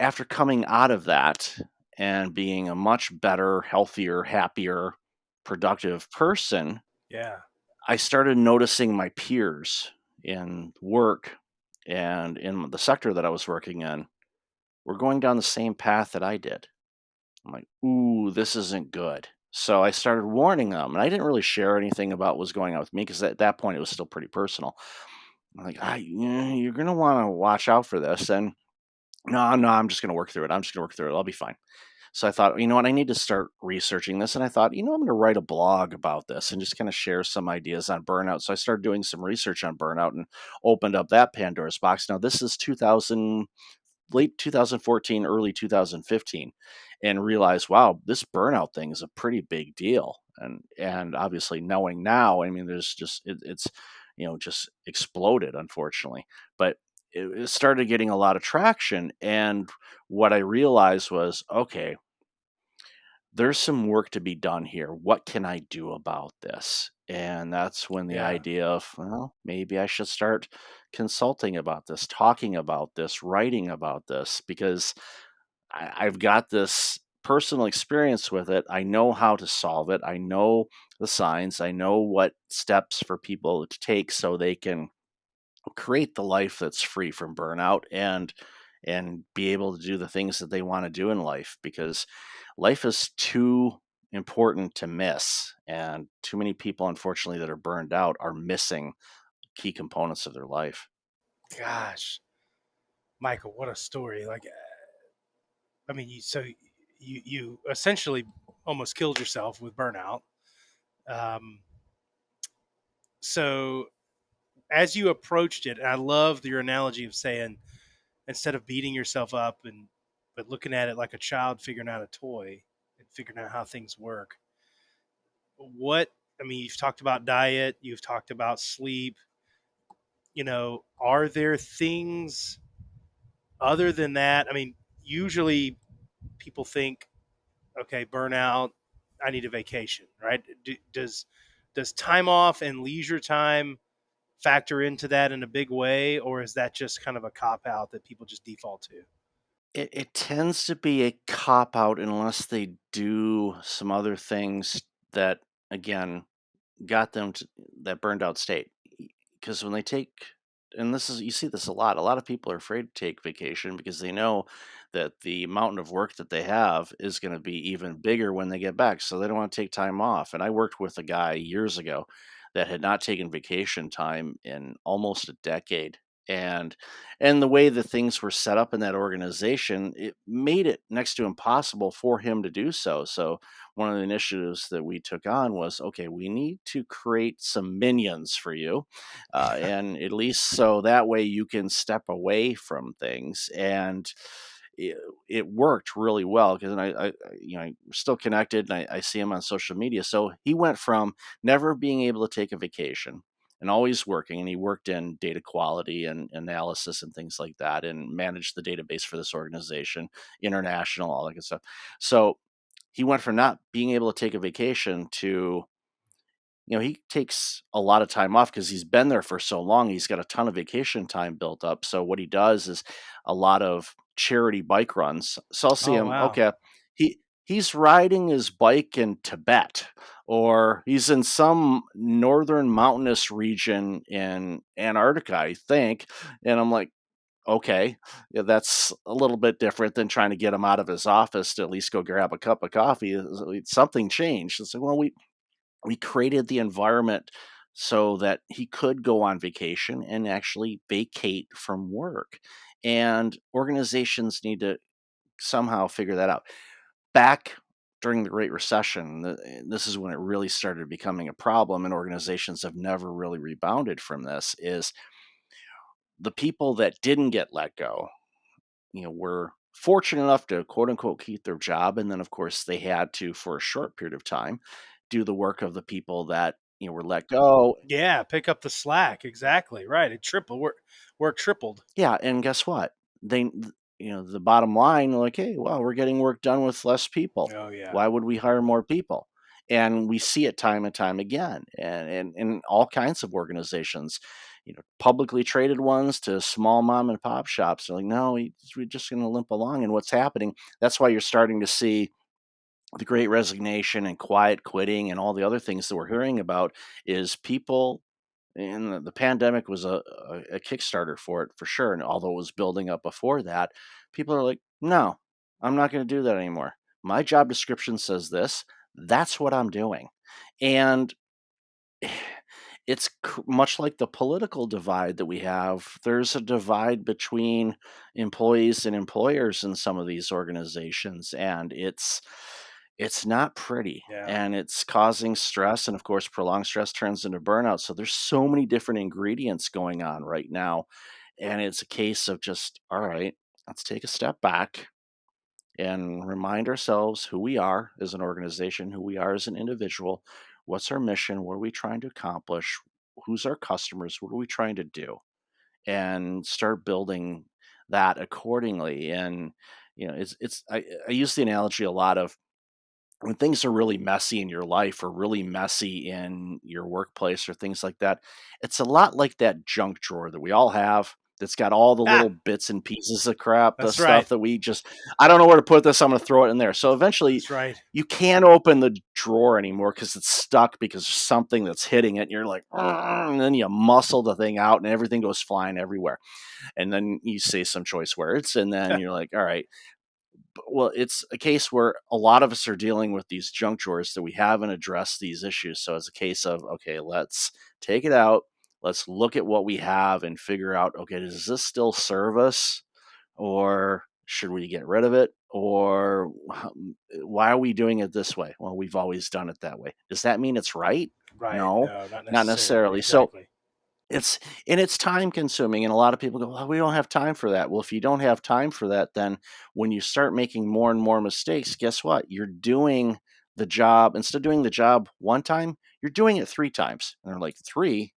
after coming out of that and being a much better, healthier, happier, productive person, Yeah. I started noticing my peers in work and in the sector that I was working in were going down the same path that I did. I'm like, ooh, this isn't good. So I started warning them, and I didn't really share anything about what was going on with me because at that point it was still pretty personal. I'm like, you're gonna want to watch out for this. And no, no, I'm just gonna work through it. I'm just gonna work through it. I'll be fine. So I thought, you know what, I need to start researching this. And I thought, I'm going to write a blog about this and just kind of share some ideas on burnout. So I started doing some research on burnout and opened up that Pandora's box. Now, this is 2000, late 2014, early 2015, and realized, wow, this burnout thing is a pretty big deal. And obviously knowing now, I mean, there's just, it's, just exploded, unfortunately. But it started getting a lot of traction. And what I realized was, okay, there's some work to be done here. What can I do about this? And that's when the Yeah. idea of, well, maybe I should start consulting about this, talking about this, writing about this, because I've got this personal experience with it. I know how to solve it. I know the signs. I know what steps for people to take so they can create the life that's free from burnout and be able to do the things that they want to do in life, because life is too important to miss, and too many people, unfortunately, that are burned out are missing key components of their life. Gosh, Michael, what a story! Like, I mean, you essentially almost killed yourself with burnout. Um, so as you approached it, and I love your analogy of saying instead of beating yourself up and but looking at it like a child figuring out a toy and figuring out how things work. What I mean, you've talked about diet, you've talked about sleep. Are there things other than that? I mean, usually people think, okay, burnout, I need a vacation, right? Does time off and leisure time factor into that in a big way, or is that just kind of a cop out that people just default to? It tends to be a cop out unless they do some other things that, again, got them to that burned out state. Because when they take, and this is, you see this a lot of people are afraid to take vacation because they know that the mountain of work that they have is going to be even bigger when they get back. So they don't want to take time off. And I worked with a guy years ago that had not taken vacation time in almost a decade. And the way the things were set up in that organization, it made it next to impossible for him to do so. So one of the initiatives that we took on was, okay, we need to create some minions for you, and at least so that way you can step away from things. And it, it worked really well because I'm still connected, and I see him on social media. So he went from never being able to take a vacation and always working, and he worked in data quality and analysis and things like that, and managed the database for this organization, international, all that good stuff. So he went from not being able to take a vacation to, he takes a lot of time off because he's been there for so long. He's got a ton of vacation time built up. So what he does is a lot of charity bike runs. So I'll see Oh him. wow. Okay, he's riding his bike in Tibet, or he's in some northern mountainous region in Antarctica, I think. And I'm like, okay, yeah, that's a little bit different than trying to get him out of his office to at least go grab a cup of coffee. Something changed. It's like, well, we created the environment so that he could go on vacation and actually vacate from work. And organizations need to somehow figure that out. Back during the Great Recession, this is when it really started becoming a problem, and organizations have never really rebounded from this. Is the people that didn't get let go, were fortunate enough to quote unquote keep their job. And then, of course, they had to, for a short period of time, do the work of the people that, were let go. Yeah, pick up the slack. Exactly. Right. It tripled. Work tripled. Yeah. And guess what? The bottom line, like, hey, well, we're getting work done with less people. Oh yeah. Why would we hire more people? And we see it time and time again, and in all kinds of organizations, publicly traded ones to small mom and pop shops. They're like, no, we're just going to limp along. And what's happening? That's why you're starting to see the great resignation and quiet quitting and all the other things that we're hearing about is people. And the pandemic was a Kickstarter for it for sure. And although it was building up before that, people are like, no, I'm not going to do that anymore. My job description says this. That's what I'm doing. And it's much like the political divide that we have. There's a divide between employees and employers in some of these organizations, and it's not pretty, Yeah. and it's causing stress, and of course prolonged stress turns into burnout. So there's so many different ingredients going on right now, and it's a case of just, all right, let's take a step back and remind ourselves who we are as an organization, who we are as an individual, what's our mission, what are we trying to accomplish, who's our customers, what are we trying to do, and start building that accordingly. And I use the analogy a lot of when things are really messy in your life or really messy in your workplace or things like that, it's a lot like that junk drawer that we all have that's got all the Ah, little bits and pieces of crap, the that's right. stuff that we just, I don't know where to put this. I'm going to throw it in there. So eventually That's right. you can't open the drawer anymore because it's stuck because there's something that's hitting it. And you're like, "Ugh," and then you muscle the thing out and everything goes flying everywhere. And then you say some choice words and then you're like, all right, well, it's a case where a lot of us are dealing with these junk drawers that we haven't addressed these issues. So it's a case of, okay, let's take it out. Let's look at what we have and figure out, okay, does this still serve us, or should we get rid of it? Or why are we doing it this way? Well, we've always done it that way. Does that mean it's right? Right. No, No, not not necessarily. necessarily. So Exactly. it's and it's time consuming, and a lot of people go, "Well, we don't have time for that." Well, if you don't have time for that, then when you start making more and more mistakes, guess what? You're doing the job instead of doing the job one time, you're doing it 3 times. And they're like, "3?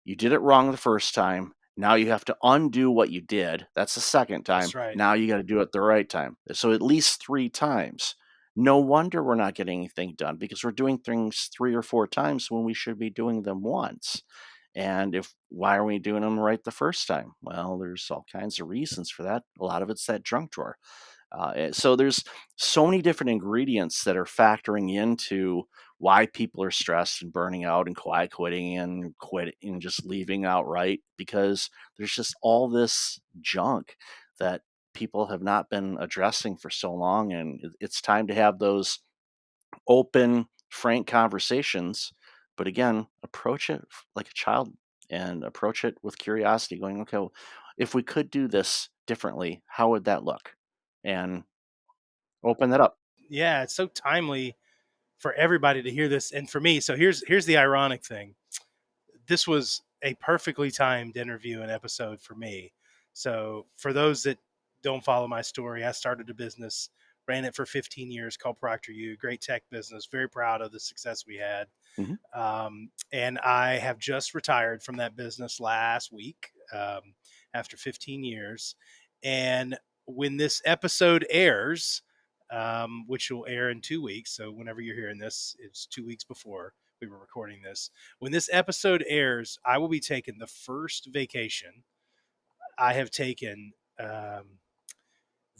You did it wrong the first time. Now you have to undo what you did. That's the second That's time. right. Now you got to do it the right time." So at least 3 times. No wonder we're not getting anything done because we're doing things 3 or 4 times when we should be doing them once. And if why are we doing them right the first time? Well, there's all kinds of reasons for that. A lot of it's that junk drawer. So there's so many different ingredients that are factoring into why people are stressed and burning out and quiet quitting and quitting and just leaving outright because there's just all this junk that people have not been addressing for so long, and it's time to have those open, frank conversations. But again, approach it like a child and approach it with curiosity, going, okay, well, if we could do this differently, how would that look? And open that up. Yeah, it's so timely for everybody to hear this, and for me. So here's the ironic thing. This was a perfectly timed interview and episode for me. So for those that don't follow my story, I started a business, ran it for 15 years called Proctor U, great tech business. Very proud of the success we had. Mhm. And I have just retired from that business last week after 15 years. And when this episode airs, which will air in 2 weeks, so whenever you're hearing this, it's 2 weeks before we were recording this. When this episode airs, I will be taking the first vacation I have taken.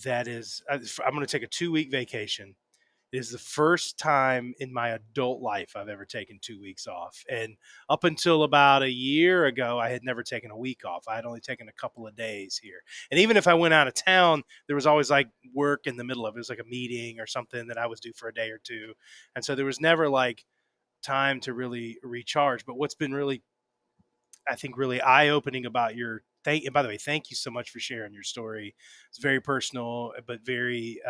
That is, I'm going to take a 2 week vacation. It is the first time in my adult life I've ever taken 2 weeks off. And up until about a year ago, I had never taken a week off. I had only taken a couple of days here. And even if I went out of town, there was always like work in the middle of it. It was like a meeting or something that I was due for a day or two. And so there was never like time to really recharge. But what's been really, I think, really eye opening about your thank. And by the way, thank you so much for sharing your story. It's very personal, but very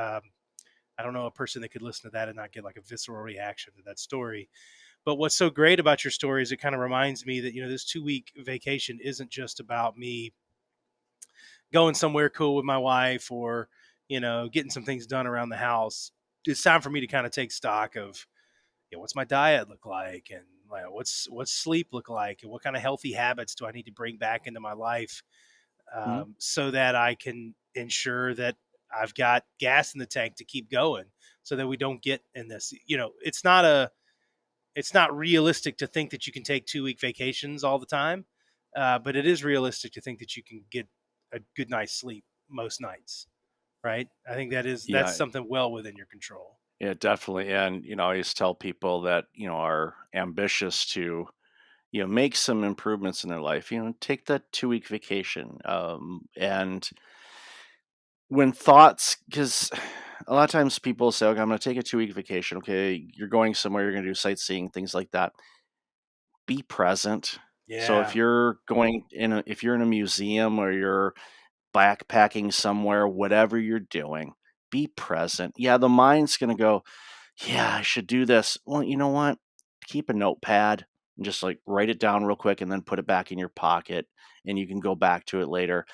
I don't know a person that could listen to that and not get like a visceral reaction to that story. But what's so great about your story is it kind of reminds me that, this 2 week vacation isn't just about me going somewhere cool with my wife or, getting some things done around the house. It's time for me to kind of take stock of, what's my diet look like, and like, what's sleep look like, and what kind of healthy habits do I need to bring back into my life, Mhm. so that I can ensure that I've got gas in the tank to keep going so that we don't get in this. It's not realistic to think that you can take 2 week vacations all the time, but it is realistic to think that you can get a good night's sleep most nights, right? I think that's Yeah, something well within your control. yeah, definitely. And I always tell people that are ambitious to make some improvements in their life. Take that 2 week vacation. And when thoughts, because a lot of times people say, okay, I'm going to take a 2 week vacation. Okay, you're going somewhere, you're going to do sightseeing, things like that. Be present. So if Yeah, you're if you're in a museum or you're backpacking somewhere, whatever you're doing, be present. Yeah, the mind's going to go, yeah, I should do this. Well, you know what? Keep a notepad and just like write it down real quick and then put it back in your pocket and you can go back to it later.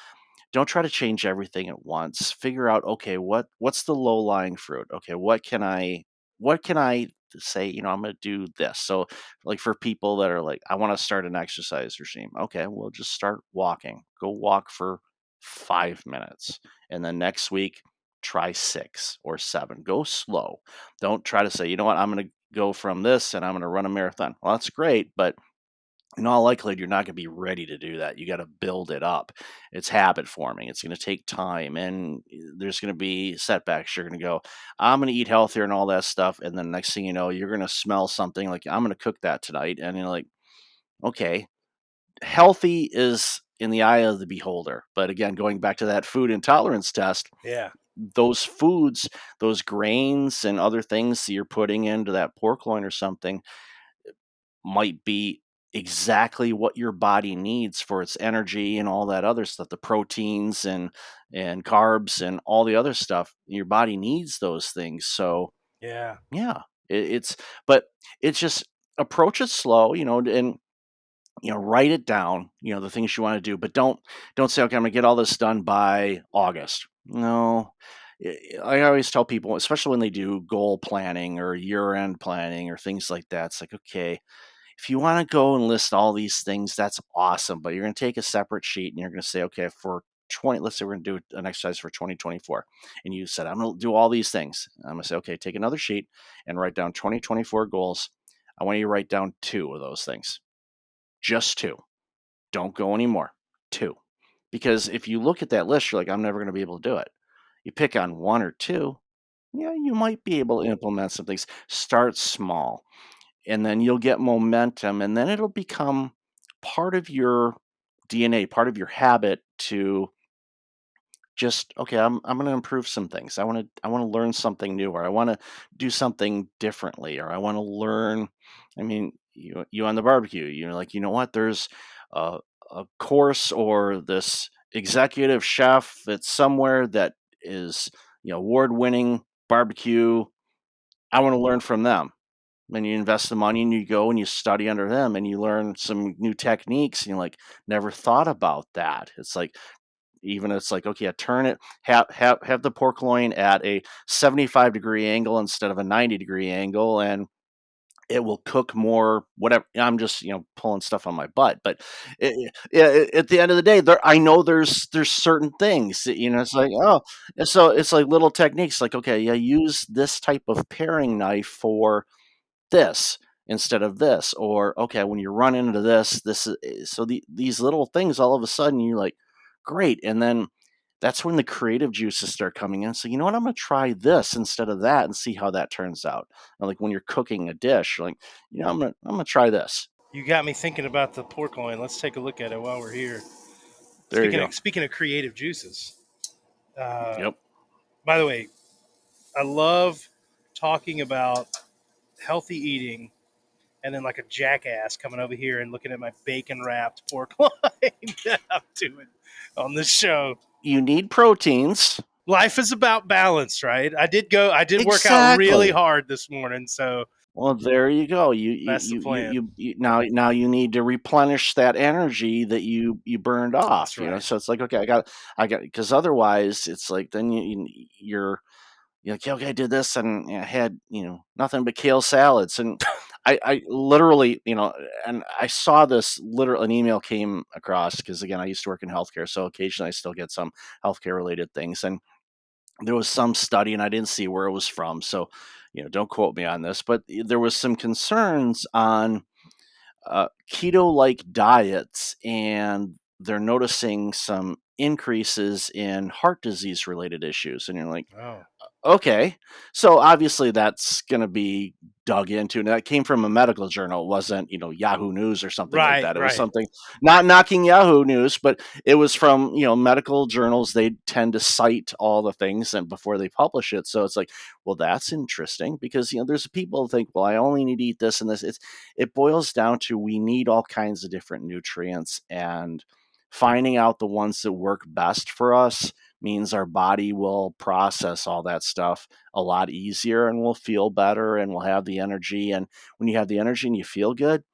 Don't try to change everything at once. Figure out, okay, what's the low lying fruit? Okay, what can I say, I'm going to do this. So like for people that are like, I want to start an exercise regime. Okay, well just start walking. Go walk for 5 minutes. And then next week try 6 or 7. Go slow. Don't try to say, you know what, I'm going to go from this and I'm going to run a marathon. Well, that's great, but in all likelihood, you're not going to be ready to do that. You got to build it up. It's habit forming. It's going to take time, and there's going to be setbacks. You're going to go, I'm going to eat healthier and all that stuff, and then next thing you know, you're going to smell something like I'm going to cook that tonight, and you're like, okay, healthy is in the eye of the beholder. But again, going back to that food intolerance test, yeah, those foods, those grains and other things that you're putting into that pork loin or something might be exactly what your body needs for its energy and all that other stuff, the proteins and carbs and all the other stuff. Your body needs those things. So yeah. yeah, it's but it's just approach it slow, and write it down, the things you want to do, but don't say, okay, I'm gonna get all this done by August. No. I always tell people, especially when they do goal planning or year end planning or things like that, it's like, okay, if you want to go and list all these things, that's awesome. But you're going to take a separate sheet and you're going to say, okay, for 20, let's say we're going to do an exercise for 2024. And you said, I'm going to do all these things. I'm going to say, okay, take another sheet and write down 2024 goals. I want you to write down 2 of those things, just 2. Don't go anymore. 2. Because if you look at that list, you're like, I'm never going to be able to do it. You pick on 1 or 2, yeah, you might be able to implement some things. Start small and then you'll get momentum and then it'll become part of your DNA, part of your habit to just, okay, I'm going to improve some things. I want to learn something new, or I want to do something differently, or I want to learn. I mean, you on the barbecue, like, you know what, there's a, a course or this executive chef that's somewhere that is, award winning barbecue. I want to learn from them. And you invest the money and you go and you study under them and you learn some new techniques and you're like, never thought about that. It's like, even it's like, okay, I turn it, have the pork loin at a 75-degree angle instead of a 90-degree angle, and it will cook more. Whatever. I'm just pulling stuff on my butt, but yeah, at the end of the day, I know there's certain things that, it's like, oh, and so it's like little techniques, like, okay, yeah, use this type of paring knife for this instead of this, or okay, when you run into this is so these little things, all of a sudden you're like, great. And then that's when the creative juices start coming in. So, you know what, I'm going to try this instead of that and see how that turns out. And like when you're cooking a dish, like, I'm going to try this. You got me thinking about the pork loin. Let's take a look at it while we're here. There you go. Speaking of creative juices, uh, Yep. by the way, I love talking about healthy eating, and then like a jackass coming over here and looking at my bacon wrapped pork loin that I'm doing on this show. You need proteins. Life is about balance, right? I did work out really Exactly. hard this morning, so Well, there you go. You you that's the you you plan. you now you need to replenish that energy that you burned That's off. right. So it's like, okay, I got, because otherwise it's like then you're like, yeah, okay, I did this and I had nothing but kale salads, and I literally, and I saw this, literally an email came across, because again I used to work in healthcare, so occasionally I still get some healthcare related things, and there was some study, and I didn't see where it was from, so don't quote me on this, but there was some concerns on keto-like diets, and they're noticing some increases in heart disease related issues, and you're like, Oh, okay. So obviously that's going to be dug into. And that came from a medical journal. It wasn't, Yahoo News or something like right, that. It was right. something not knocking Yahoo News, but it was from, medical journals. They tend to cite all the things and before they publish it. So it's like, well, that's interesting because, there's people who think, well, I only need to eat this and this. It boils down to we need all kinds of different nutrients, and finding out the ones that work best for us means our body will process all that stuff a lot easier, and we'll feel better and we'll have the energy. And when you have the energy and you feel good,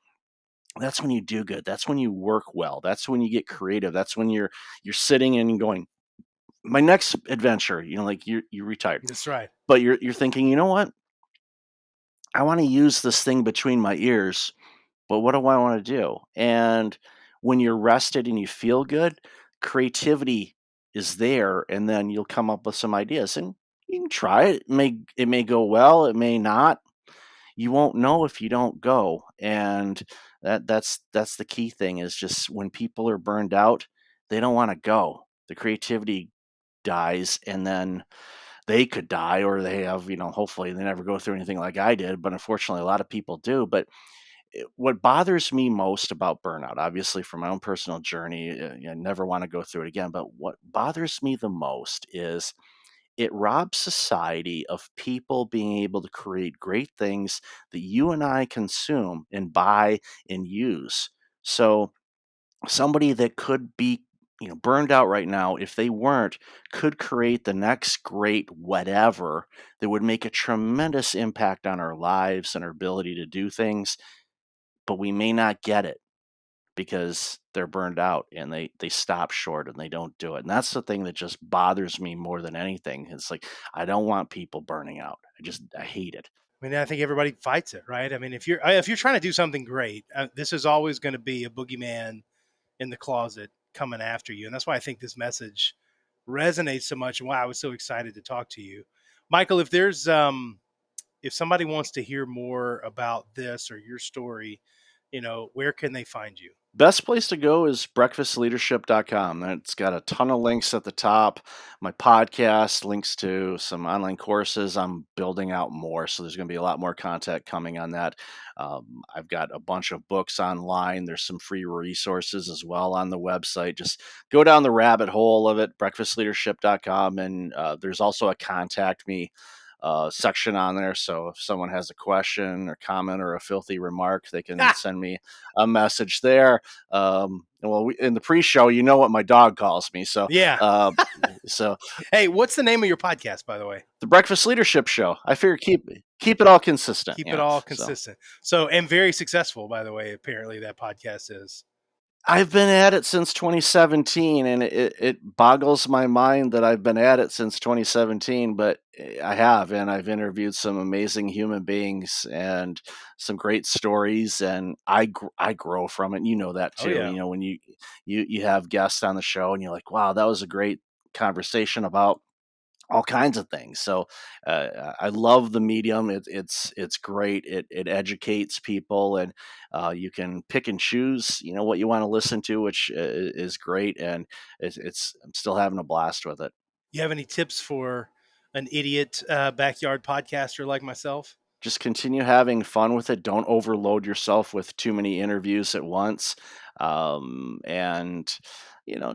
that's when you do good. That's when you work well. That's when you get creative. That's when you're sitting and going, my next adventure, like you retired, That's right. but you're thinking, you know what? I want to use this thing between my ears, but what do I want to do? And when you're rested and you feel good, creativity is there, and then you'll come up with some ideas, and you can try it. It may go well, it may not. You won't know if you don't go. And that's the key thing, is just when people are burned out, they don't want to go. The creativity dies, and then they could die, or they have, hopefully they never go through anything like I did, but unfortunately a lot of people do. But what bothers me most about burnout, obviously from my own personal journey, I never want to go through it again, but what bothers me the most is it robs society of people being able to create great things that you and I consume and buy and use. So somebody that could be, burned out right now, if they weren't, could create the next great whatever that would make a tremendous impact on our lives and our ability to do things, but we may not get it because they're burned out and they stop short and they don't do it. And that's the thing that just bothers me more than anything. It's like I don't want people burning out. I hate it. I mean, I think everybody fights it, right? I mean, if you're trying to do something great, this is always going to be a boogeyman in the closet coming after you, and that's why I think this message resonates so much, and why I was so excited to talk to you, Michael. If somebody wants to hear more about this or your story, where can they find you? Best place to go is breakfastleadership.com. It's got a ton of links at the top. My podcast, links to some online courses. I'm building out more, so there's going to be a lot more content coming on that. I've got a bunch of books online. There's some free resources as well on the website. Just go down the rabbit hole of it, breakfastleadership.com. And there's also a contact me section on there. So if someone has a question or comment or a filthy remark, they can send me a message there. Well, in the pre-show, what my dog calls me. So, Yeah. uh, so Hey, what's the name of your podcast, by the way? the Breakfast Leadership Show. I figure keep it all consistent. Keep it all So consistent. So, and very successful, by the way. Apparently, that podcast is. I've been at it since 2017, and it boggles my mind that I've been at it since 2017. But I have, and I've interviewed some amazing human beings and some great stories, and I grow from it. And you know that Oh too. yeah. When you have guests on the show, and you're like, wow, that was a great conversation about all kinds of things. So I love the medium. It's great. It educates people, and you can pick and choose, what you want to listen to, which is great. And it's I'm still having a blast with it. You have any tips for an idiot backyard podcaster like myself? Just continue having fun with it. Don't overload yourself with too many interviews at once. And,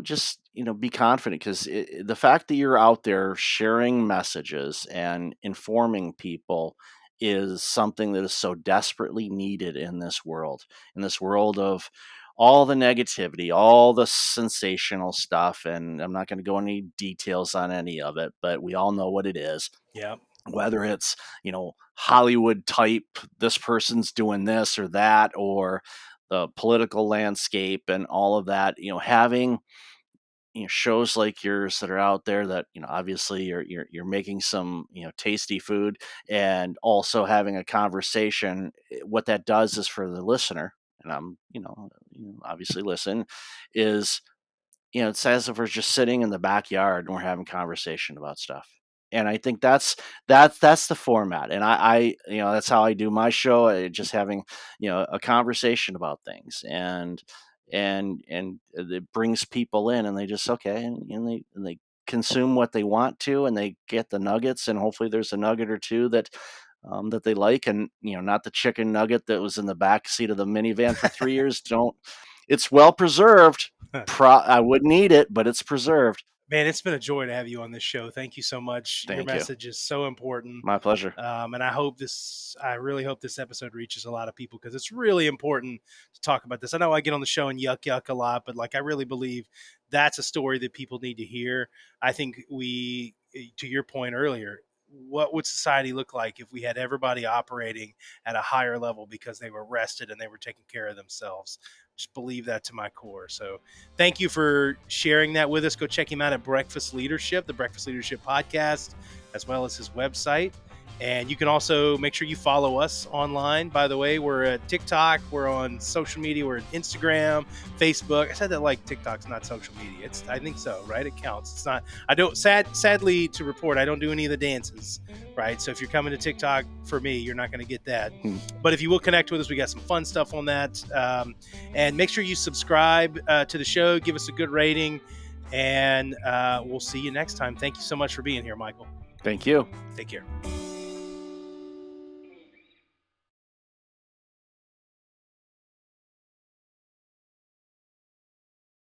just, be confident, because the fact that you're out there sharing messages and informing people is something that is so desperately needed in this world of all the negativity, all the sensational stuff. And I'm not going to go into any details on any of it, but we all know what it is, Yeah. whether it's Hollywood type, this person's doing this or that, or the political landscape and all of that. Having shows like yours that are out there that obviously you're making some tasty food, and also having a conversation. What that does is for the listener, and I'm obviously listen, is it's as if we're just sitting in the backyard and we're having conversation about stuff. And I think that's the format. And I that's how I do my show. Just having a conversation about things, and it brings people in, and they just okay, and they consume what they want to, and they get the nuggets, and hopefully there's a nugget or two that they like, and not the chicken nugget that was in the back seat of the minivan for 3 years. Don't. It's well preserved. I wouldn't eat it, but it's preserved. Man, it's been a joy to have you on this show. Thank you so much. Your Thank you. message is so important. My pleasure. And I really hope this episode reaches a lot of people, because it's really important to talk about this. I know I get on the show and yuck a lot, but like, I really believe that's a story that people need to hear. I think to your point earlier, what would society look like if we had everybody operating at a higher level because they were rested and they were taking care of themselves? Just believe that to my core. So thank you for sharing that with us. Go check him out at Breakfast Leadership, the Breakfast Leadership Podcast, as well as his website. And you can also make sure you follow us online. By the way, we're at TikTok. We're on social media. We're at Instagram, Facebook. I said that like TikTok's not social media. I think so, right? It counts. It's not. I don't. Sadly to report, I don't do any of the dances, right? So if you're coming to TikTok for me, you're not going to get that. But if you will connect with us, we got some fun stuff on that. And make sure you subscribe to the show. Give us a good rating, and we'll see you next time. Thank you so much for being here, Michael. Thank you. Take care.